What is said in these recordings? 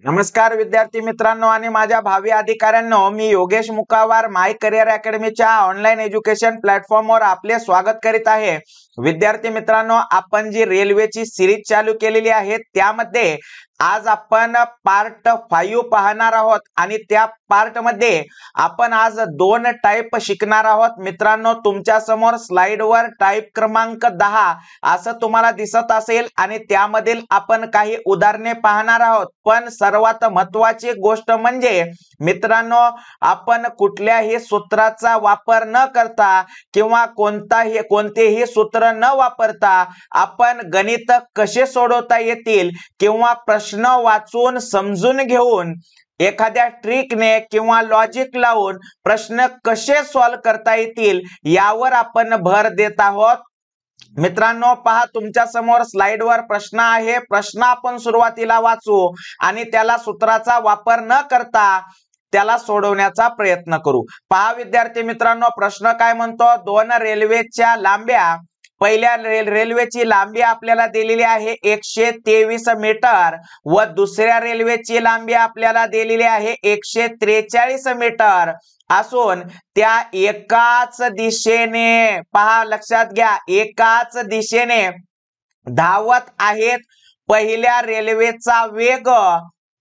नमस्कार विद्यार्थी मित्रांनो आणि माझ्या भावी अधिकाऱ्यांनो, मी योगेश मुकावार माय करिअर अकॅडमीच्या ऑनलाईन एज्युकेशन प्लॅटफॉर्मवर आपले स्वागत करीत आहे। विद्यार्थी मित्रांनो, आपण जी रेल्वेची सिरीज चालू केलेली आहे त्यामध्ये आज आपण पार्ट 5 पाहणार आहोत आणि त्या पार्ट मध्ये आपण आज दोन टाइप शिकणार आहोत। मित्रांनो, तुमच्या समोर स्लाइडवर टाइप क्रमांक 10 असं तुम्हाला दिसत असेल आणि त्यामधील आपण काही उदाहरणे पाहणार आहोत। पण सर्वात महत्त्वाची गोष्ट म्हणजे मित्रांनो, आपण कुठल्याही सूत्राचा वापर न करता किंवा कोणतेही सूत्र न वापरता आपण गणित कसे सोडवता येतील किंवा प्रश्न वाचून समजून घेऊन एखाद्या ट्रिकने किंवा लॉजिक लावून प्रश्न कसे सॉल्व्ह करता येतील यावर आपण भर देत आहोत। मित्रांनो, पहा, तुमच्या समोर स्लाइडवर प्रश्न आहे। प्रश्न आपण सुरुवातीला वाचू आणि त्याला सूत्राचा वापर न करता त्याला सोडवण्याचा प्रयत्न करू। पहा विद्यार्थी मित्रांनो, प्रश्न काय म्हणतो, दोन रेल्वेच्या लांब्या, पहिल्या रेल्वेची लांबी आपल्याला दिलेली आहे 123 मीटर व दुसऱ्या रेल्वेची लांबी आपल्याला दिलेली आहे 143 मीटर असून त्या एकाच दिशेने, पहा लक्षात घ्या, एकाच दिशेने धावत आहेत। पहिल्या रेल्वेचा वेग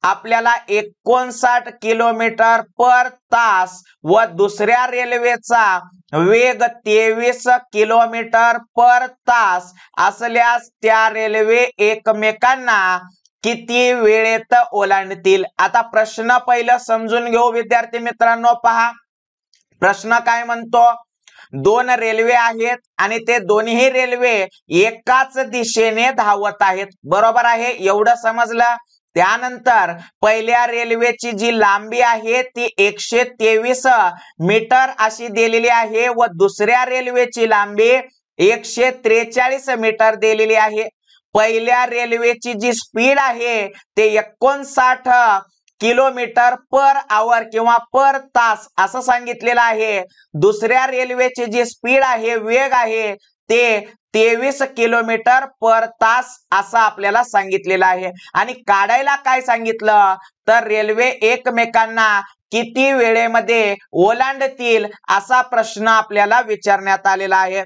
आपल्याला 59 किलोमीटर पर तास व दुसऱ्या रेल्वेचा वेग 23 किलोमीटर पर तास असल्यास त्या रेल्वे एकमेकांना किती वेळेत ओलांडतील। आता प्रश्न पहिलं समजून घेऊ विद्यार्थी मित्रांनो। पहा प्रश्न काय म्हणतो, दोन रेल्वे आहेत आणि ते दोन्ही रेल्वे एकाच दिशेने धावत आहेत, बरोबर आहे, एवढं समजलं। त्यानंतर पहिल्या रेल्वेची जी लांबी आहे ती 123 मीटर अशी दिलेली आहे व दुसऱ्या रेल्वेची लांबी 143 मीटर दिलेली आहे। पहिल्या रेल्वेची जी स्पीड आहे ते 59 किलोमीटर पर आवर किंवा पर तास असं सांगितलेलं आहे। दुसऱ्या रेल्वेची जी स्पीड आहे, वेग आहे, ते 23 किलोमीटर पर तास असं आपल्याला सांगितलेलं आहे। आणि काढायला काय सांगितलं तर रेल्वे एकमेकांना किती वेळेमध्ये ओलांडतील असा प्रश्न आपल्याला विचारण्यात आलेला आहे।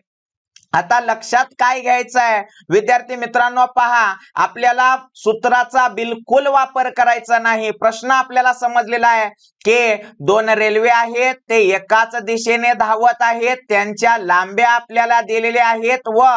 आता लक्षात काय घ्यायचं आहे विद्यार्थी मित्रांनो, पहा, आपल्याला सूत्राचा बिलकुल वापर करायचा नाही। प्रश्न आपल्याला समजलेला आहे की दोन रेल्वे आहेत, ते एकाच दिशेने धावत आहेत, त्यांच्या लांब्या आपल्याला दिलेल्या आहेत व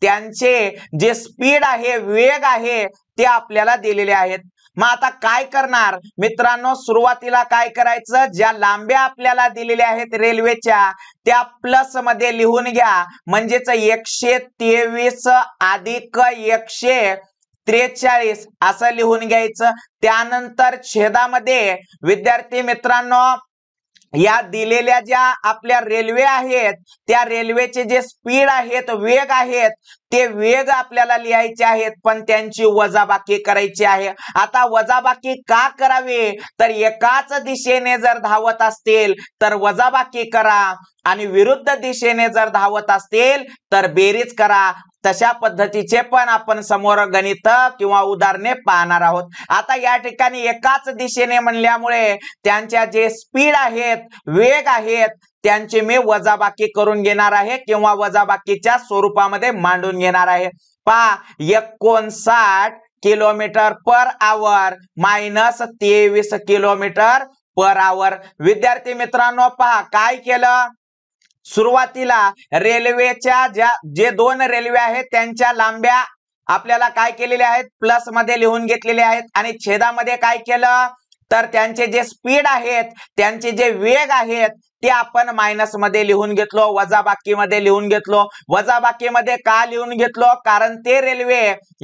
त्यांचे जे स्पीड आहे, वेग आहे, ते आपल्याला दिलेले आहेत। मग आता काय करणार मित्रांनो, सुरुवातीला काय करायचं, ज्या लांब्या आपल्याला दिलेल्या आहेत रेल्वेच्या त्या प्लस मध्ये लिहून घ्या, म्हणजेच 123 अधिक 143 असं लिहून घ्यायचं। त्यानंतर छेदामध्ये विद्यार्थी मित्रांनो या दिलेल्या ज्या आपल्या रेल्वे आहेत त्या रेल्वेचे जे स्पीड आहेत, वेग आहेत, ते वेग आपल्याला लिहायचे आहेत पण त्यांची वजाबाकी करायची आहे। आता वजाबाकी का करावी तर एकाच दिशेने जर धावत असतील तर वजाबाकी करा आणि विरुद्ध दिशेने जर धावत असतील तर बेरीज करा। तशा पद्धतीचे पण आपण समोर गणित किंवा उदाहरणे पाहणार आहोत। आता या ठिकाणी एकाच दिशेने म्हणल्यामुळे त्यांच्या जे स्पीड आहेत, वेग आहेत, त्यांची मी वजाबाकी करून घेणार आहे किंवा वजाबाकीच्या स्वरूपामध्ये मांडून घेणार आहे। पहा, 59 kilometre per hour minus 23 kilometre per hour. विद्यार्थी मित्रांनो, पहा काय केलं, सुरुवातीला रेल्वेच्या जे दोन रेल्वे आहेत त्यांच्या लांब्या आपल्याला काय केलेल्या आहेत, प्लस मध्ये लिहून घेतलेले आहेत आणि छेदामध्ये काय केलं तर त्यांचे जे स्पीड आहेत, त्यांचे जे वेग आहेत ते आपण मायनस मध्ये लिहून घेतलो, वजाबाकी मध्ये लिहून घेतलो। वजाबाकी मध्ये का लिहून घेतलो, कारण ते रेल्वे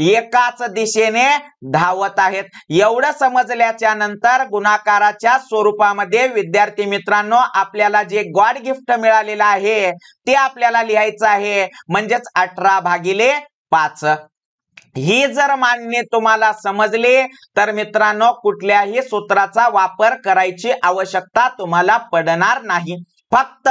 एकाच दिशेने धावत आहेत। एवढं समजल्याच्या नंतर गुणाकाराच्या स्वरूपामध्ये विद्यार्थी मित्रांनो आपल्याला जे गॉड गिफ्ट मिळालेलं आहे ते आपल्याला लिहायचं आहे, म्हणजेच 18/5। ही जर मांडणी तुम्हाला समजली तर मित्रांनो कुठल्याही सूत्राचा वापर करायची आवश्यकता तुम्हाला पडणार नाही। फक्त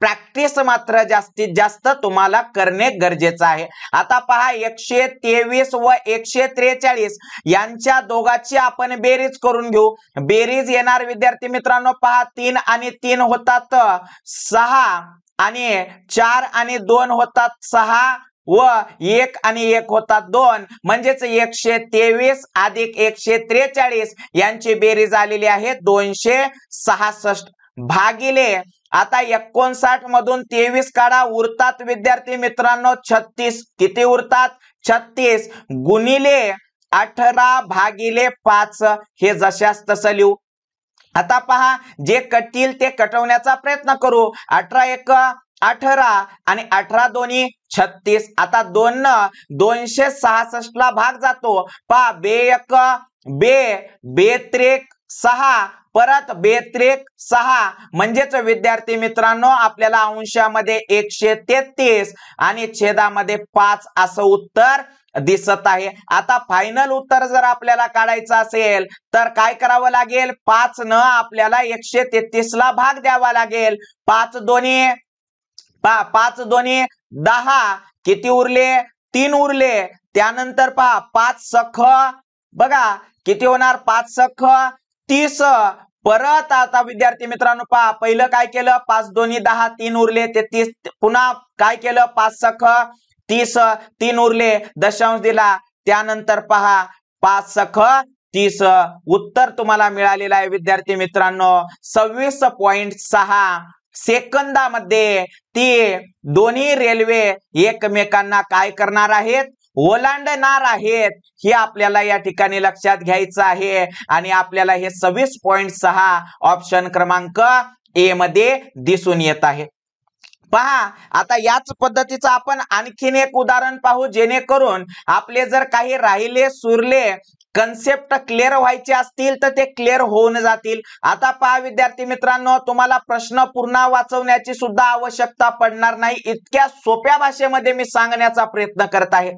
प्रॅक्टिस मात्र जास्तीत जास्त तुम्हाला करणे गरजेचं आहे. आता पहा 123 व 143 यांच्या दोघांची आपण बेरीज करून घेऊ. बेरीज येणार विद्यार्थी मित्रांनो पहा 3 आणि 3 होतात 6 आणि 4 आणि 2 होतात 6 व 1 आणि 1 होतात 2 म्हणजेच 123 अधिक 143 यांची बेरीज आलेली आहे 266 भागिले आता 59 मधून 23 काढा उरतात विद्यार्थी मित्रांनो 36 किती उरतात 36 गुणिले 18 भागिले 5 हे जशास तसं लिहू. आता पहा जे कटील ते कटवण्याचा प्रयत्न करू. 18 एक 18 आणि 18 दोन्ही 36. आता 2 न 266 ला भाग जातो. पहा बे एक बे त्रेक 6 परत बेत्रेक 6 म्हणजेच विद्यार्थी मित्रांनो आपल्याला अंशामध्ये 133 आणि छेदामध्ये 5 असं उत्तर दिसत आहे. आता फायनल उत्तर जर आपल्याला काढायचं असेल तर काय करावं लागेल 5 न आपल्याला 133 ला भाग द्यावा लागेल. 5 दोन्ही 10 किती उरले 3 उरले. त्यानंतर पहा 5 सख बघा किती होणार 5 सख 30 परत आता विद्यार्थी मित्रांनो पहा पहिलं काय केलं 5 दोन्ही 10 3 उरले ते 30 पुन्हा काय केलं 5 सख 30 3 उरले दशांश दिला. त्यानंतर पहा 5 सख 30 उत्तर तुम्हाला मिळालेलं आहे विद्यार्थी मित्रांनो 26.6 सेकंदामध्ये ती दोन्ही रेल्वे एकमेकांना काय करणार आहेत ओलांडणार आहेत हे आपल्याला या ठिकाणी लक्षात घ्यायचं आहे. आणि आपल्याला हे 26.6 ऑप्शन क्रमांक ए मध्ये दिसून येत आहे. पहा आता याच पद्धतीचं आपण आणखीन एक उदाहरण पाहू जेणेकरून आपले जर काही राहिले सुरले कन्सेप्ट क्लिअर व्हायचे असतील तर ते क्लिअर होऊन जातील. आता पहा विद्यार्थी मित्रांनो तुम्हाला प्रश्न पूर्ण वाचवण्याची सुद्धा आवश्यकता पडणार नाही इतक्या सोप्या भाषेमध्ये मी सांगण्याचा प्रयत्न करत आहे.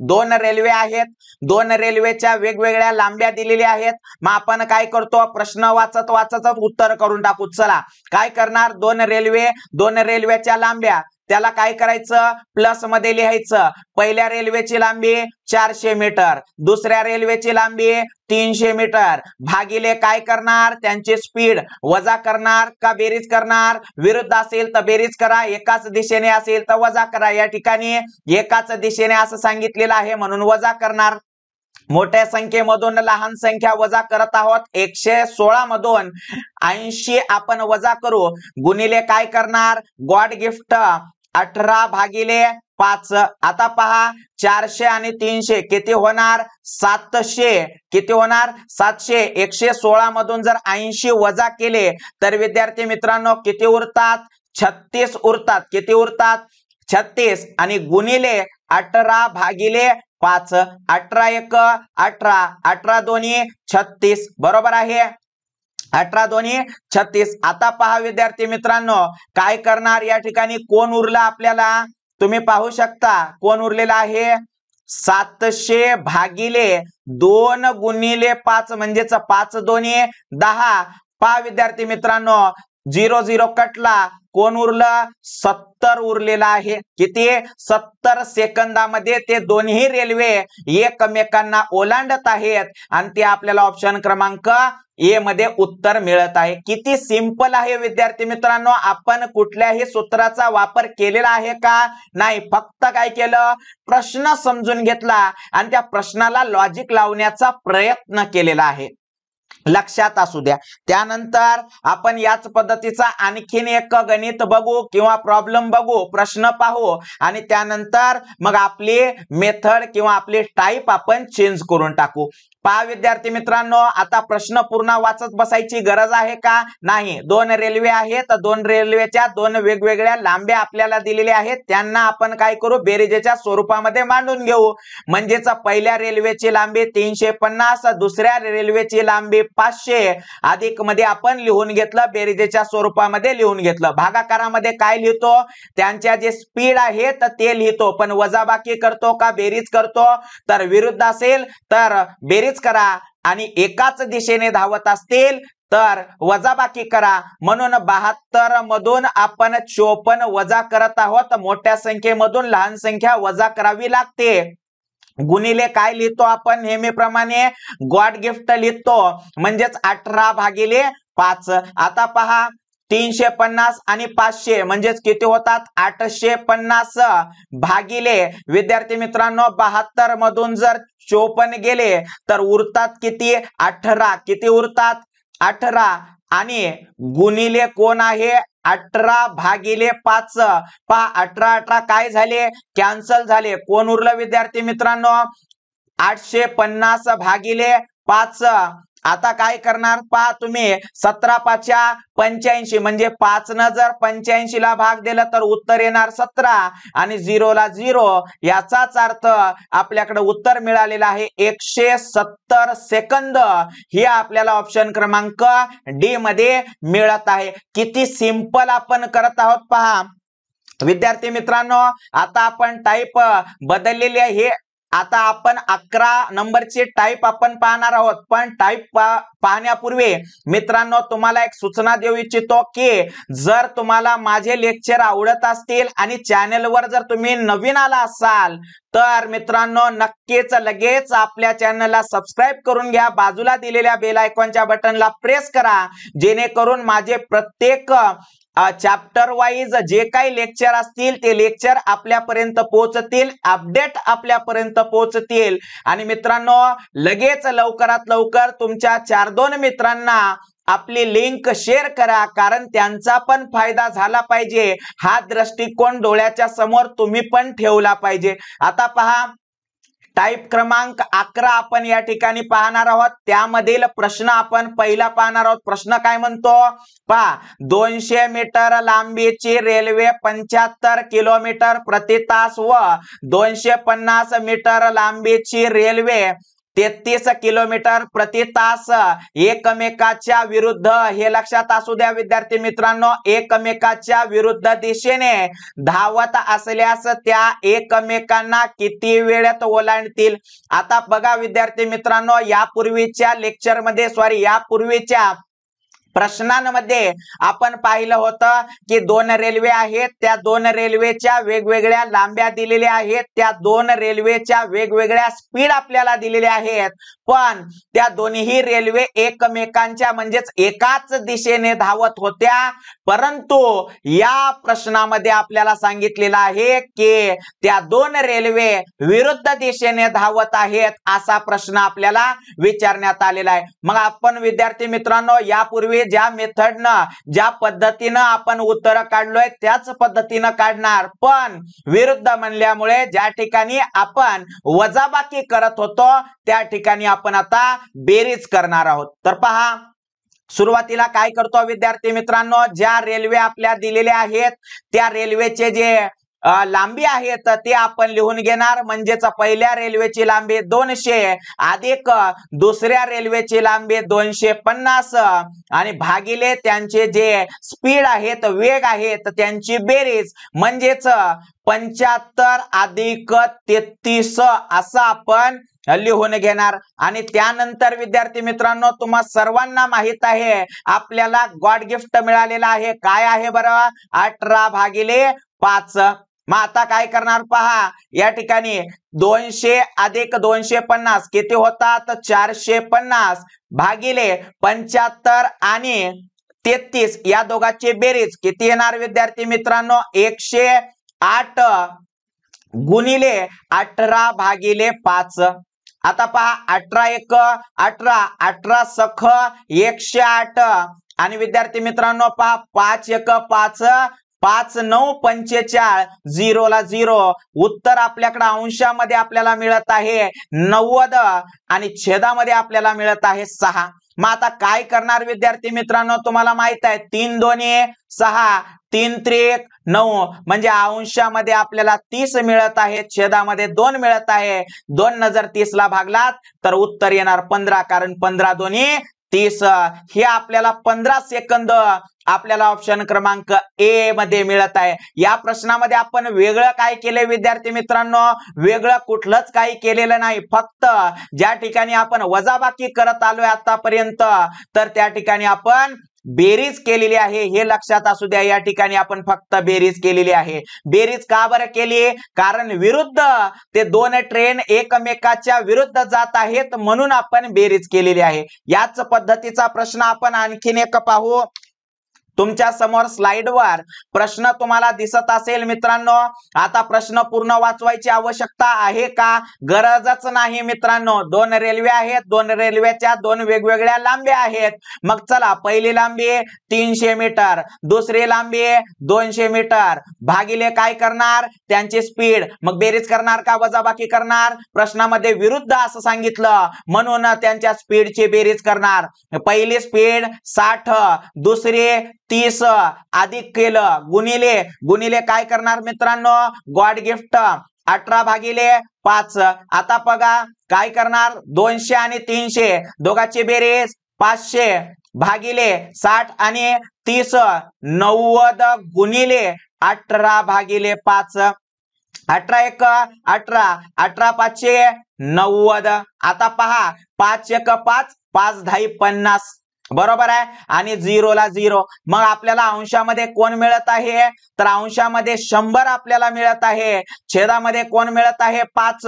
2 रेल्वे आहेत 2 रेल्वेच्या वेगवेगळ्या लांब्या दिलेल्या आहेत. मग आपण काय करतो प्रश्न वाचत उत्तर करून टाकू. चला काय करणार 2 रेल्वेच्या लांब्या त्याला काय करायचं प्लस मध्ये लिहायचं. पहिल्या रेल्वेची लांबी 400 मीटर दुसऱ्या रेल्वेची लांबी 300 मीटर भागिले काय करणार त्यांची स्पीड वजा करणार का बेरीज करणार. विरुद्ध असेल तर बेरीज करा एकाच दिशेने असेल तर वजा करा. या ठिकाणी एकाच दिशेने असं सांगितलेलं आहे म्हणून वजा करणार. मोठ्या संख्येमधून लहान संख्या वजा करत आहोत 116 मधून 80 आपण वजा करू गुणिले काय करणार गॉड गिफ्ट 18 भागिले 5. आता पहा 400 आणि 300 किती होणार 700 किती होणार 700. 116 मधून जर 80 वजा केले तर विद्यार्थी मित्रांनो किती उरतात 36 उरतात. किती उरतात 36 आणि गुणिले 18 भागिले 5 18 एक 18 18 दोन्ही 36 बरोबर आहे 18 दोन्ही 36. आता पहा विद्यार्थी मित्रांनो काय करणार या ठिकाणी कोण उरला आपल्याला तुम्ही पाहू शकता कोण उरलेला आहे 700 भागिले 2 गुणिले 5 म्हणजेच 5 दोन्ही 10. पहा विद्यार्थी मित्रांनो 0 0 कटला कोण उरलं 70 उरलेला आहे. किती 70 सेकंदामध्ये ते दोन्ही रेल्वे एकमेकांना ओलांडत आहेत आणि ते आपल्याला ऑप्शन क्रमांक ए मध्ये उत्तर मिळत आहे. किती सिंपल आहे विद्यार्थी मित्रांनो. आपण कुठल्याही सूत्राचा वापर केलेला आहे का नाही फक्त काय केलं प्रश्न समजून घेतला आणि त्या प्रश्नाला लॉजिक लावण्याचा प्रयत्न केलेला आहे लक्षात असू द्या. त्यानंतर आपण याच पद्धतीचा आणखीन एक गणित बघू किंवा प्रॉब्लेम बघू प्रश्न पाहू आणि त्यानंतर मग आपली मेथड किंवा आपली टाइप आपण चेंज करून टाकू. पहा विद्यार्थी मित्रांनो आता प्रश्न पूर्ण वाचत बसायची गरज आहे का नाही. 2 रेल्वे आहेत 2 रेल्वेच्या 2 वेगवेगळ्या लांब्या आपल्याला दिलेल्या आहेत त्यांना आपण काय करू बेरीजेच्या स्वरूपामध्ये मांडून घेऊ. म्हणजेच पहिल्या रेल्वेची लांबी 350 दुसऱ्या रेल्वेची लांबी 500 अधिक मध्ये आपण लिहून घेतलं बेरीजेच्या स्वरूपामध्ये लिहून घेतलं. भागाकारामध्ये काय लिहितो त्यांच्या जे स्पीड आहे तर ते लिहितो पण वजाबाकी करतो का बेरीज करतो तर विरुद्ध असेल तर बेरीज करा आणि एकाच दिशेने धावत असतील तर वजाबाकी करा. म्हणून 72 मधून आपण 54 वजा करत आहोत. मोठ्या संख्येमधून लहान संख्या वजा करावी लागते. गुणिले काय लिहितो आपण नेहमीप्रमाणे गॉड गिफ्ट लिहितो, म्हणजेच 18 भागिले 5. आता पहा 350 आणि 500 म्हणजेच किती होतात 850 भागिले विद्यार्थी मित्रांनो 72 मधून जर 54 गेले तर उरतात किती 18. किती उरतात 18 आणि गुणिले कोण आहे 18 भागिले 5. पहा 18 काय झाले कॅन्सल झाले. कोण उरलं विद्यार्थी मित्रांनो 850 भागिले 5. आता काय करणार पहा तुम्ही 17 5 85 म्हणजे 5 न जर 85 ला भाग दिला तर उत्तर येणार 17 आणि 0 ला 0. याचाच अर्थ आपल्याकडे उत्तर मिळालेलं आहे 170 सेकंद. हे आपल्याला ऑप्शन क्रमांक डी मध्ये मिळत आहे. किती सिंपल आपण करत आहोत पहा विद्यार्थी मित्रांनो. आता आपण टाईप बदललेली आहे. आता आपण 11 नंबरची टाईप आपण पाहणार आहोत. पण टाईप पाहण्यापूर्वी मित्रांनो तुम्हाला एक सूचना देऊ इच्छितो की जर तुम्हाला माझे लेक्चर आवडत असतील आणि चॅनलवर जर तुम्ही नवीन आला असाल तर मित्रांनो नक्कीच लगेच आपल्या चॅनलला सबस्क्राइब करून घ्या. बाजूला दिलेल्या बेल आयकॉनच्या बटनला प्रेस करा जेणेकरून माझे प्रत्येक चॅप्टर वाईज जे काही लेक्चर असतील ते लेक्चर आपल्यापर्यंत पोहोचतील, अपडेट आपल्यापर्यंत पोहोचतील. आणि मित्रांनो लगेच लवकरात लवकर तुमच्या 4-2 मित्रांना आपली लिंक शेअर करा, कारण त्यांचा पण फायदा झाला पाहिजे. हा दृष्टिकोन डोळ्याच्या समोर तुम्ही पण ठेवला पाहिजे. आता पहा टाईप क्रमांक 11 आपण या ठिकाणी पाहणार आहोत. त्यामधील प्रश्न आपण पहिला पाहणार आहोत. प्रश्न काय म्हणतो पहा 200 मीटर लांबीची रेल्वे 75 किलोमीटर प्रति तास व 250 मीटर लांबीची रेल्वे 33 किलोमीटर प्रति तास एकमेकाच्या विरुद्ध, हे लक्षात असू द्या विद्यार्थी मित्रांनो, एकमेकाच्या विरुद्ध दिशेने धावत असल्यास त्या एकमेकांना किती वेळात ओलांडतील. आता बघा विद्यार्थी मित्रांनो यापूर्वीच्या यापूर्वीच्या प्रश्नांमध्ये आपण पाहिलं होतं की 2 रेल्वे आहेत. त्या 2 रेल्वेच्या वेगवेगळ्या लांब्या दिलेल्या आहेत. त्या 2 रेल्वेच्या वेगवेगळ्या स्पीड आपल्याला दिलेल्या आहेत. पण त्या दोन्ही रेल्वे एकमेकांच्या म्हणजेच एकाच दिशेने धावत होत्या. परंतु या प्रश्नामध्ये आपल्याला सांगितलेलं आहे की त्या 2 रेल्वे विरुद्ध दिशेने धावत आहेत असा प्रश्न आपल्याला विचारण्यात आलेला आहे. मग आपण विद्यार्थी मित्रांनो यापूर्वी ज्या मेथडनं ज्या पद्धतीनं आपण उत्तर काढलोय त्याच पद्धतीनं काढणार. पण विरुद्ध म्हणल्यामुळे ज्या ठिकाणी आपण वजाबाकी करत होतो त्या ठिकाणी आपण आता बेरीज करणार आहोत. तर पहा सुरुवातीला काय करतो विद्यार्थी मित्रांनो, ज्या रेल्वे आपल्या दिलेल्या आहेत त्या रेल्वेचे जे लांबी आहेत ते आपण लिहून घेणार. म्हणजेच पहिल्या रेल्वेची लांबी 200 अधिक दुसऱ्या रेल्वेची लांबी 250 आणि भागिले त्यांचे जे स्पीड आहेत वेग आहेत त्यांची बेरीज म्हणजेच 75 अधिक 33 असं आपण लिहून घेणार. आणि त्यानंतर विद्यार्थी मित्रांनो तुम्हा सर्वांना माहित आहे आपल्याला गॉड गिफ्ट मिळालेला आहे. काय आहे बरं 18 भागिले 5. मग आता काय करणार पहा या ठिकाणी 200 अधिक 250 किती होतात 450 भागिले 75 आणि 33 या दोघांची बेरीज किती येणार विद्यार्थी मित्रांनो 108 गुणिले 18 भागिले 5. आता पहा 18 1 18 18 सख 108 आणि विद्यार्थी मित्रांनो पहा 5 1 5 5 9 45 0 ला 0. उत्तर आपल्याकडे अंशामध्ये आपल्याला मिळत आहे 90 आणि छेदामध्ये आपल्याला मिळत आहे 6. मग आता काय करणार विद्यार्थी मित्रांनो तुम्हाला माहित आहे 3 2 6 3 3 9 म्हणजे अंशामध्ये आपल्याला 30 मिळत आहे छेदामध्ये 2 मिळत आहे. 2 न जर 30 ला भागलात तर उत्तर येणार 15 कारण 15 2 30 हे आपल्याला 15 सेकंद आपल्याला ऑप्शन क्रमांक ए मध्ये मिळत आहे। या प्रश्नामध्ये आपण वेगळं काय केले विद्यार्थी मित्रांनो, वेगळं कुठलंच काही केलेलं नाही, फक्त ज्या ठिकाणी आपण वजाबाकी करत आलोय आतापर्यंत तर त्या ठिकाणी आपण बेरीज केलेली आहे, हे लक्षात असू द्या। या ठिकाणी आपण फक्त बेरीज केलेली आहे। बेरीज का बरं केली, कारण विरुद्ध ते दोन ट्रेन एकमेकाच्या विरुद्ध जात आहेत म्हणून आपण बेरीज केलेली आहे। याच पद्धतीचा प्रश्न आपण आणखीन एक पाहू। तुमच्या समोर स्लाइडवर प्रश्न तुम्हाला दिसत असेल मित्रांनो। आता प्रश्न पूर्ण वाचवायची आवश्यकता आहे का, गरजच नाही मित्रांनो। दोन रेल्वे आहेत, दोन रेल्वेच्या दोन वेगवेगळ्या लांबी आहेत। मग चला, पहिली लांबी 300 मीटर, दुसरी लांबी 200 मीटर, भागिले काय करणार त्यांची स्पीड। मग बेरीज करणार का वजाबाकी करणार, प्रश्नामध्ये विरुद्ध असं सांगितलं म्हणून त्यांच्या स्पीडची बेरीज करणार। पहिली स्पीड 60, दुसरी 30 अधिक केलं गुणिले गुणिले काय करणार मित्रांनो, गॉड गिफ्ट 18 भागिले 5। आता बघा काय करणार, 200 आणि 300 दोघांची बेरीज 500 भागिले 60 आणि 30 90 गुणिले 18 भागिले 5। 18 एक 18, 18 पाचशे 90। आता पहा 5 एक 5, 5 10 50 बरोबर आहे, आणि 0 ला 0। मग आपल्याला अंशामध्ये कोण मिळत आहे, तर अंशामध्ये 100 आपल्याला मिळत आहे, छेदामध्ये कोण मिळत आहे 5,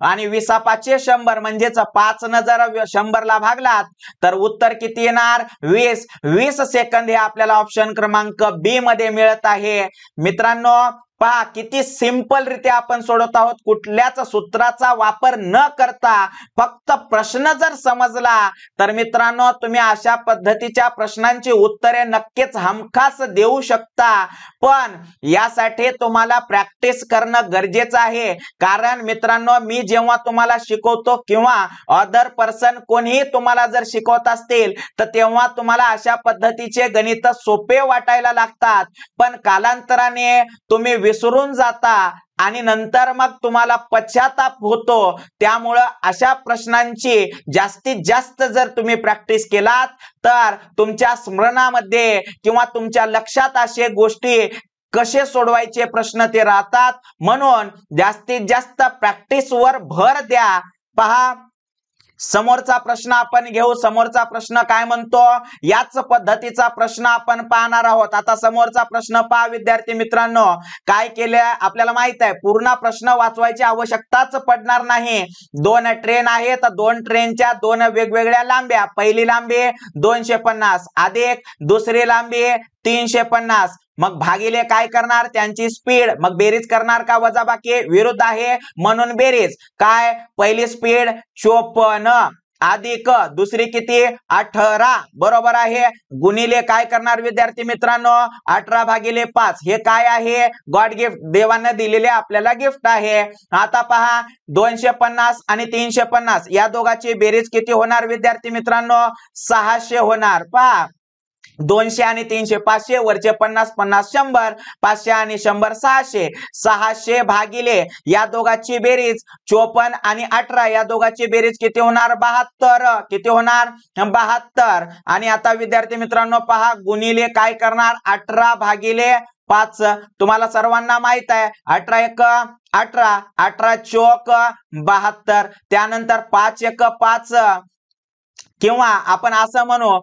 आणि 20 5 100 म्हणजेच 5 न जर 100 ला भागलात तर उत्तर किती येणार 20। 20 सेकंद हे आपल्याला ऑप्शन क्रमांक बी मध्ये मिळत आहे। मित्रांनो पहा किती सिंपल रित्या आपण सोडवत आहोत, कुठल्याच सूत्राचा वापर न करता। फक्त प्रश्न जर समजला तर मित्रांनो तुम्ही अशा पद्धतीच्या प्रश्नांची उत्तरे नक्कीच हमखास देऊ शकता, पण यासाठी तुम्हाला प्रॅक्टिस करणं गरजेचं आहे। कारण मित्रांनो मी जेव्हा तुम्हाला शिकवतो किंवा अदर पर्सन कोणीही तुम्हाला जर शिकवत असतील तर तेव्हा तुम्हाला अशा पद्धतीचे गणित सोपे वाटायला लागतात, पण कालांतराने तुम्ही विसरून जाता आणि नंतर मग तुम्हाला पश्चाताप होतो। त्यामुळे अशा प्रश्नांची जास्तीत जास्त जर तुम्ही प्रॅक्टिस केलात तर तुमच्या स्मरणामध्ये किंवा तुमच्या लक्षात अशा गोष्टी कसे सोडवायचे प्रश्न ते राहतात, म्हणून जास्तीत जास्त प्रॅक्टिस वर भर द्या। पहा समोरचा प्रश्न आपण घेऊ। समोरचा प्रश्न काय म्हणतो, याच पद्धतीचा प्रश्न आपण पाहणार आहोत। आता समोरचा प्रश्न पहा विद्यार्थी मित्रांनो, काय केले आपल्याला माहित आहे, पूर्ण प्रश्न वाचवायची आवश्यकताच पडणार नाही। दोन ट्रेन आहेत, दोन ट्रेनच्या दोन वेगवेगळ्या लांब्या, पहिली लांबी 250 अधिक दुसरी लांबी 350, मग भागिले काय करणार त्यांची स्पीड। मग बेरीज करणार का वजाबाकी, विरुद्ध आहे म्हणून बेरीज। काय पहिली स्पीड 54 अधिक दुसरी किती 18 बरोबर आहे, गुणिले काय करणार विद्यार्थी मित्रांनो 18 भागिले 5, हे काय आहे गॉड गिफ्ट, देवाने दिलेले आपल्याला गिफ्ट आहे। आता पहा 250 आणि 350 या दोघांची बेरीज किती होणार विद्यार्थी मित्रांनो 600 होणार। पहा 200 आणि 300 500 वरचे 50 50 100, 500 आणि 100 600, 600 भागिले या दोघांची बेरीज 54 आणि 18 या दोघांची बेरीज किती होणार 72, किती होणार 72। आणि आता विद्यार्थी मित्रांनो पहा गुणिले काय करणार 18 भागिले 5, तुम्हाला सर्वांना माहित आहे 18 एक 18, 18 चौक 72, त्यानंतर 5 एक 5 किंवा आपण असं म्हणू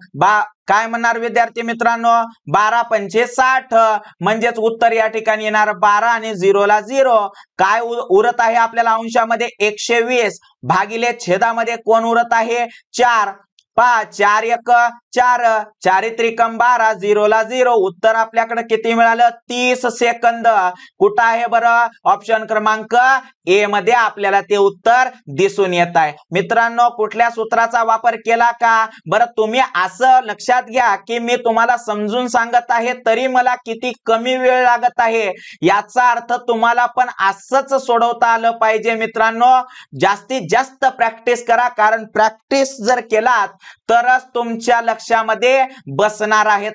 काय म्हणणार विद्यार्थी मित्रांनो 12 पंचे 60, म्हणजेच उत्तर या ठिकाणी येणार 12 आणि 0 ला 0। काय उरत आहे आपल्याला अंशामध्ये 120 भागिले छेदामध्ये कोण उरत आहे 4। 4 एक 4, 4 त्रिकम 12, 0 ला 0, उत्तर आपल्याकडे किती मिळालं 30 सेकंद। कुठं आहे बरं ऑप्शन क्रमांक ए मध्ये आपल्याला ते उत्तर दिसून येत आहे। मित्रांनो कुठल्या सूत्राचा वापर केला का बरं, तुम्ही असं लक्षात घ्या की मी तुम्हाला समजून सांगत आहे तरी मला किती कमी वेळ लागत आहे, याचा अर्थ तुम्हाला पण असंच सोडवता आलं पाहिजे। मित्रांनो जास्तीत जास्त प्रॅक्टिस करा, कारण प्रॅक्टिस जर केलात तरच तुमच्या लक्षामध्ये बसणार आहेत।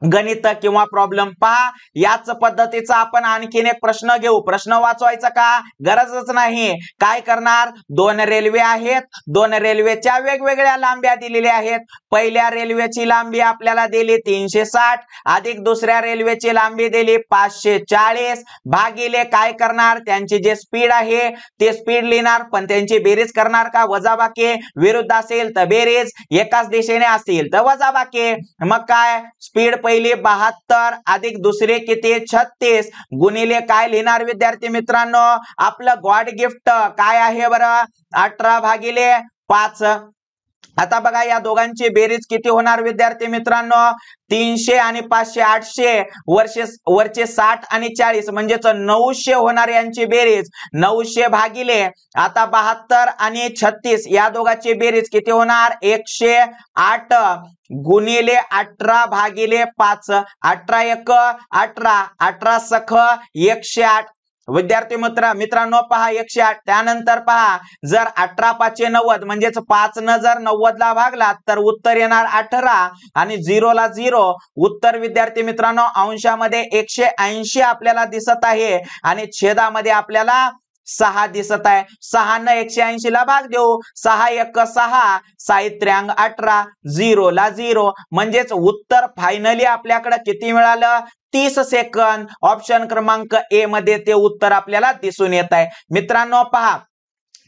गणित किंवा प्रॉब्लेम पहा. याच पद्धतीचा आपण आणखीन एक प्रश्न घेऊ. प्रश्न वाचवायचा का गरजच नाही. काय करणार, दोन रेल्वे आहेत, दोन रेल्वेच्या वेगवेगळ्या लांब्या दिलेल्या आहेत. पहिल्या रेल्वेची लांबी आपल्याला दिली 360 अधिक दुसऱ्या रेल्वेची लांबी दिली 540 भागिले काय करणार, त्यांची जे स्पीड आहे ते स्पीड लिहिणार, पण त्यांची बेरीज करणार का वजाबाकी, विरुद्ध असेल तर बेरीज, एकाच दिशेने असतील तर वजाबाकी. मग काय, स्पीड पहिली 72 अधिक दुसरे किती 36 गुणिले काय लिहिणार विद्यार्थी मित्रांनो, आपलं गॉड गिफ्ट काय आहे बरं 18/5. आता बघा या दोघांची बेरीज किती होणार विद्यार्थी मित्रांनो, 300 आणि 500 800 वरचे 60 आणि 40 म्हणजेच 900 होणार यांची बेरीज. 900 भागिले आता 72 आणि 36 या दोघांची बेरीज किती होणार 108 गुणिले 18/5. 18 1 18 18 सख 108. विद्यार्थी मित्रांनो पहा 108. त्यानंतर पहा जर 18 5 90 म्हणजेच 5 न जर 90 ला भागला तर उत्तर येणार 18 आणि 0 ला 0. उत्तर विद्यार्थी मित्रांनो अंशामध्ये 180 आपल्याला दिसत आहे आणि छेदामध्ये आपल्याला 6 दिसत आहे. 6 न 180 ला भाग देऊ, 6 1 6 6 18 0 ला 0. म्हणजेच उत्तर फायनली आपल्याकडे किती मिळालं 30 सेकंद. ऑप्शन क्रमांक ए मध्ये ते उत्तर आपल्याला दिसून येत आहे. मित्रांनो पहा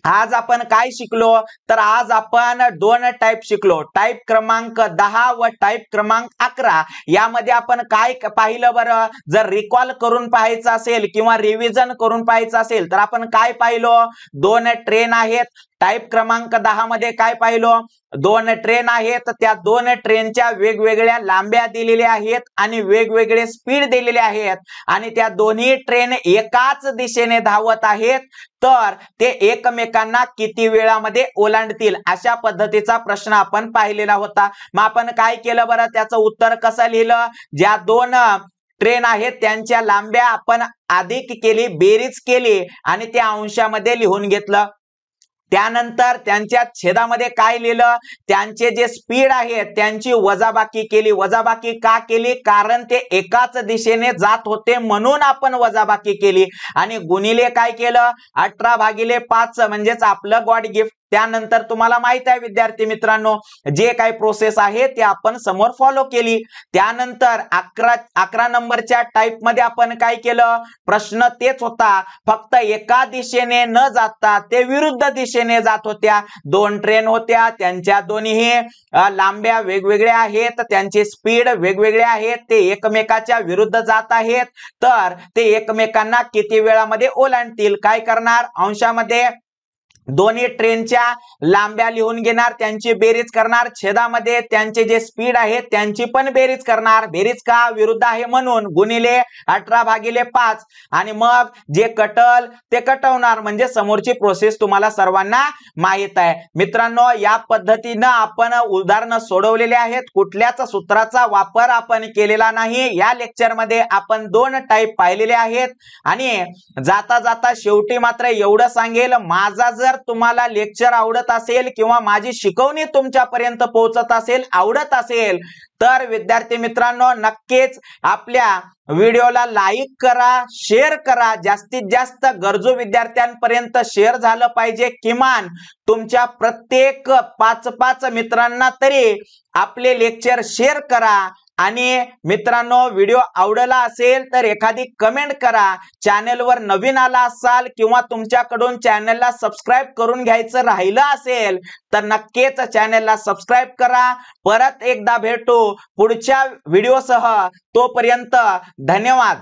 आज आपण काय शिकलो, तर आज आपण दोन टाइप शिकलो, टाइप क्रमांक 10 व टाइप क्रमांक 11. यामध्ये आपण काय पाहिलं बरं, जर रिकॉल करून पाहायचं असेल किंवा रिव्हिजन करून पाहायचं असेल तर आपण काय पाहिलो, दोन ट्रेन आहेत. टाइप क्रमांक 10 मध्ये काय पाहिलं, दोन ट्रेन आहेत, त्या दोन ट्रेनच्या वेगवेगळ्या लांब्या दिलेल्या आहेत आणि वेगवेगळे स्पीड दिलेले आहेत आणि त्या दोन्ही ट्रेन एकाच दिशेने धावत आहेत, तर ते एकमेकांना किती वेळामध्ये ओलांडतील अशा पद्धतीचा प्रश्न आपण पाहिलेला होता. मग आपण काय केलं बरं, त्याचं उत्तर कसं लिहिलं, ज्या दोन ट्रेन आहेत त्यांच्या लांब्या आपण अधिक केली, बेरीज केली आणि त्या अंशामध्ये लिहून घेतलं. त्यानंतर त्यांच्या छेदामध्ये काय लिहिलं, त्यांचे जे स्पीड आहे त्यांची वजाबाकी केली. वजाबाकी का केली, कारण ते एकाच दिशेने जात होते म्हणून आपण वजाबाकी केली. आणि गुणिले काय केलं 18/5 म्हणजेच आपलं गॉड गिफ्ट. त्यानंतर तुम्हाला माहित आहे विद्यार्थी मित्रांनो जे काही प्रोसेस आहे ते आपण समोर फॉलो केली. त्यानंतर 11 नंबरच्या टाइप मध्ये आपण काय केलं, प्रश्न तेच होता, फक्त एका दिशेने न जाता ते विरुद्ध दिशेने जात होत्या. दोन ट्रेन होत्या, त्यांच्या दोन्ही लांब्या वेगवेगळ्या आहेत, त्यांची स्पीड वेगवेगळे आहेत, ते एकमेकाच्या विरुद्ध जात आहेत, तर ते एकमेकांना किती वेळामध्ये ओलांडतील. काय करणार, अंशामध्ये दोन्ही ट्रेनच्या लांब्या लिहून घेणार, त्यांची बेरीज करणार, छेदामध्ये त्यांचे जे स्पीड आहे त्यांची पण बेरीज करणार. बेरीज का विरुद्ध आहे म्हणून गुणिले 18/5 आणि मग जे कटल ते कटवणार. म्हणजे समोरची प्रोसेस तुम्हाला सर्वांना माहित आहे. मित्रांनो या पद्धतीनं आपण उदाहरणं सोडवलेले आहेत, कुठल्याच सूत्राचा वापर आपण केलेला नाही. या लेक्चर मध्ये आपण दोन टाइप पाहिलेले आहेत आणि जाता जाता शेवटी मात्र एवढं सांगेल, माझा जर तुम्हाला लेक्चर आवडत असेल किंवा माझी शिकवणी तुमच्यापर्यंत पोहोचत असेल, आवडत असेल, तर विद्यार्थी मित्रांनो नक्कीच आपल्या व्हिडिओला लाईक करा, शेअर करा. जास्तीत जास्त गरजू विद्यार्थ्यांपर्यंत शेअर झालं पाहिजे. किमान तुमच्या प्रत्येक 5-5 मित्रांना तरी आपले लेक्चर शेअर करा. आणि मित्रांनो व्हिडिओ आवडला असेल तर एखादी कमेंट करा. चॅनलवर नवीन आला असाल किंवा तुमच्याकडून चॅनलला सबस्क्राइब करून घ्यायचं राहिलं असेल तर नक्कीच चॅनलला सबस्क्राइब करा. परत एकदा भेटू पुढच्या व्हिडिओसह. तोपर्यंत धन्यवाद.